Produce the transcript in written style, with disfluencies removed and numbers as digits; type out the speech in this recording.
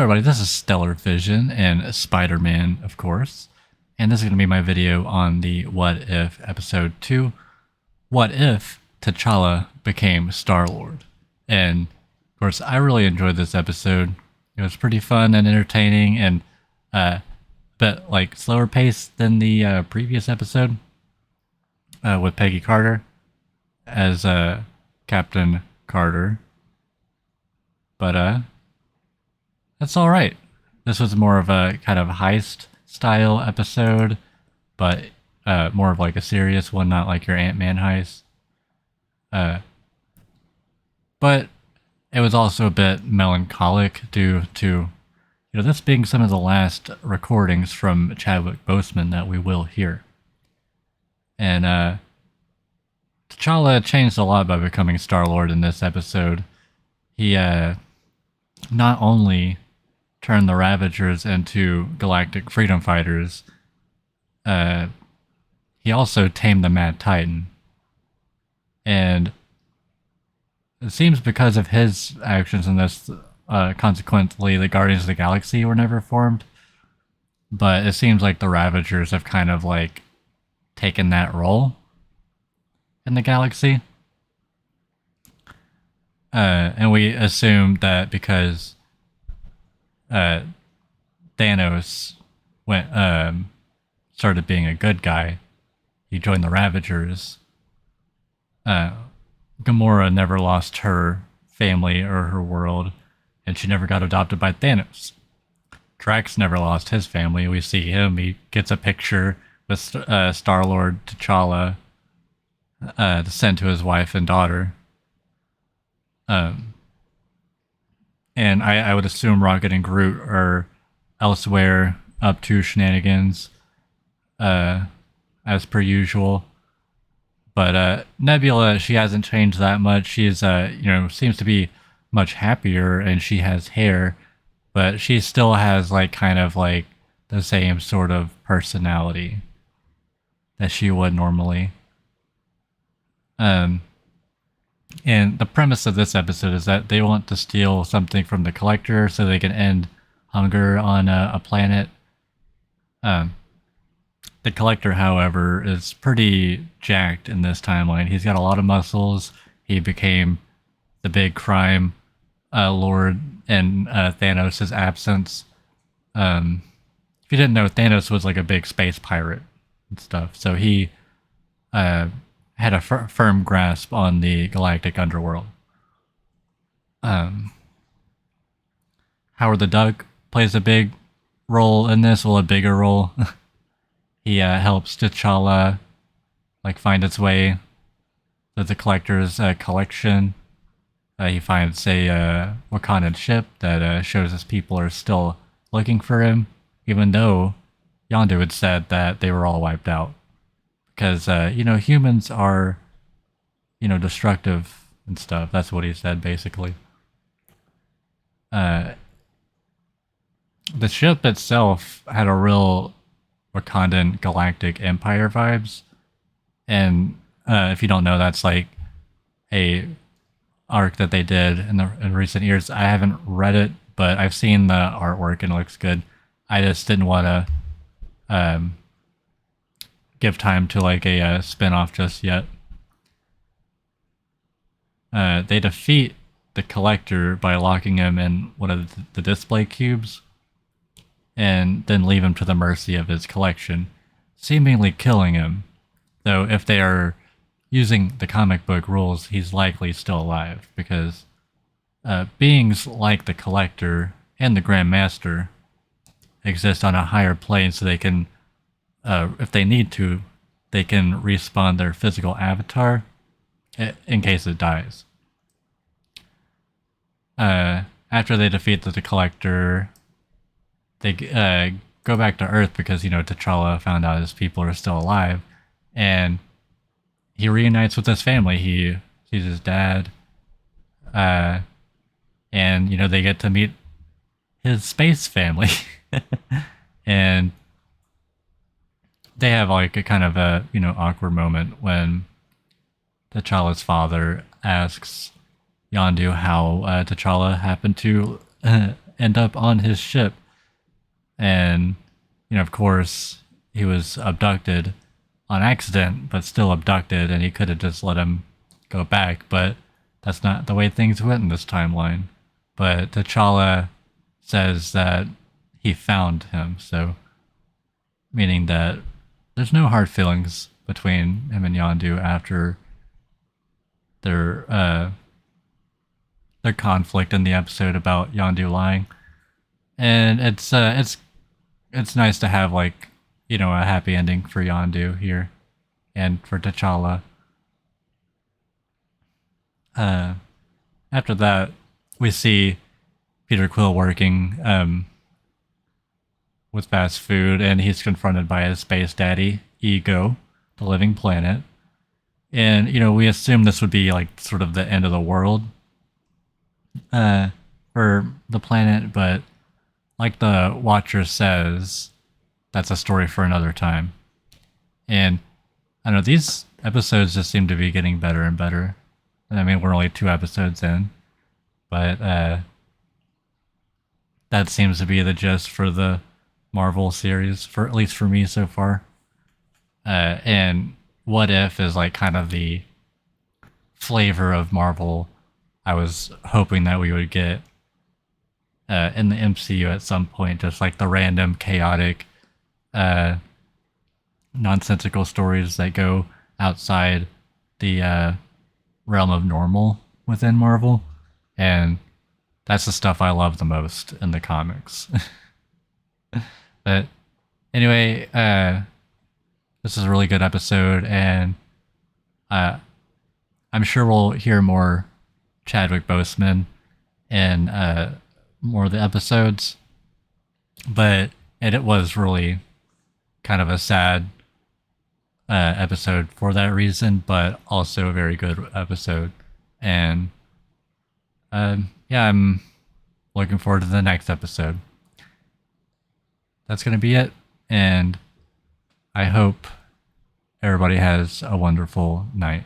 Hello everybody, this is StellarVision and Spider-Man, of course. And this is going to be my video on the What If episode 2. What if Tchala became Star-Lord? And of course, I really enjoyed this episode. It was pretty fun and entertaining and a bit like slower paced than the previous episode with Peggy Carter as Captain Carter. But that's all right. This was more of a kind of heist style episode, but more of like a serious one, not like your Ant-Man heist. But it was also a bit melancholic due to, this being some of the last recordings from Chadwick Boseman that we will hear. And Tchala changed a lot by becoming Star-Lord in this episode. He not only turned the Ravagers into galactic freedom fighters, he also tamed the Mad Titan. And it seems because of his actions in this, consequently, the Guardians of the Galaxy were never formed. But it seems like the Ravagers have kind of like taken that role in the galaxy. And we assume that because Thanos started being a good guy, he joined the Ravagers. Gamora never lost her family or her world, and she never got adopted by Thanos. Drax never lost his family. We see him. He gets a picture with Star-Lord Tchala to send to his wife and daughter. And I would assume Rocket and Groot are elsewhere up to shenanigans, as per usual. But Nebula, she hasn't changed that much. She's, seems to be much happier, and she has hair, but she still has like kind of like the same sort of personality that she would normally. And the premise of this episode is that they want to steal something from the Collector so they can end hunger on a planet. The Collector, however, is pretty jacked in this timeline. He's got a lot of muscles. He became the big crime lord in Thanos' absence. If you didn't know, Thanos was like a big space pirate and stuff. So he had a firm grasp on the galactic underworld. Howard the Duck plays a big role in this, well, a bigger role. He helps Tchala like find its way to the Collector's collection. He finds a Wakandan ship that shows his people are still looking for him, even though Yondu had said that they were all wiped out. Because, humans are, destructive and stuff. That's what he said, basically. The ship itself had a real Wakandan Galactic Empire vibes. And if you don't know, that's like a arc that they did in recent years. I haven't read it, but I've seen the artwork and it looks good. I just didn't want to give time to like a spin-off just yet. They defeat the Collector by locking him in one of the display cubes and then leave him to the mercy of his collection, seemingly killing him. Though if they are using the comic book rules, he's likely still alive because beings like the Collector and the Grand Master exist on a higher plane, so they can if they need to, they can respawn their physical avatar in case it dies. After they defeat the Collector, they go back to Earth because, Tchala found out his people are still alive, and he reunites with his family. He sees his dad, and, they get to meet his space family. And they have like a kind of a, awkward moment when T'Challa's father asks Yondu how Tchala happened to end up on his ship. And, of course, he was abducted on accident, but still abducted, and he could have just let him go back. But that's not the way things went in this timeline. But Tchala says that he found him, so meaning that there's no hard feelings between him and Yondu after their conflict in the episode about Yondu lying. And it's nice to have a happy ending for Yondu here and for T'Challa. After that, we see Peter Quill working with fast food, and he's confronted by his space daddy, Ego, the living planet. And, we assume this would be sort of the end of the world for the planet, but like the Watcher says, that's a story for another time. And I don't know, these episodes just seem to be getting better and better. I mean, we're only 2 episodes in, but that seems to be the gist for the Marvel series, for at least for me so far. And What If is kind of the flavor of Marvel I was hoping that we would get in the MCU at some point, just the random, chaotic, nonsensical stories that go outside the realm of normal within Marvel. And that's the stuff I love the most in the comics. But anyway, this is a really good episode, and I'm sure we'll hear more Chadwick Boseman in more of the episodes. But it was really kind of a sad episode for that reason, but also a very good episode. And yeah, I'm looking forward to the next episode. That's going to be it, and I hope everybody has a wonderful night.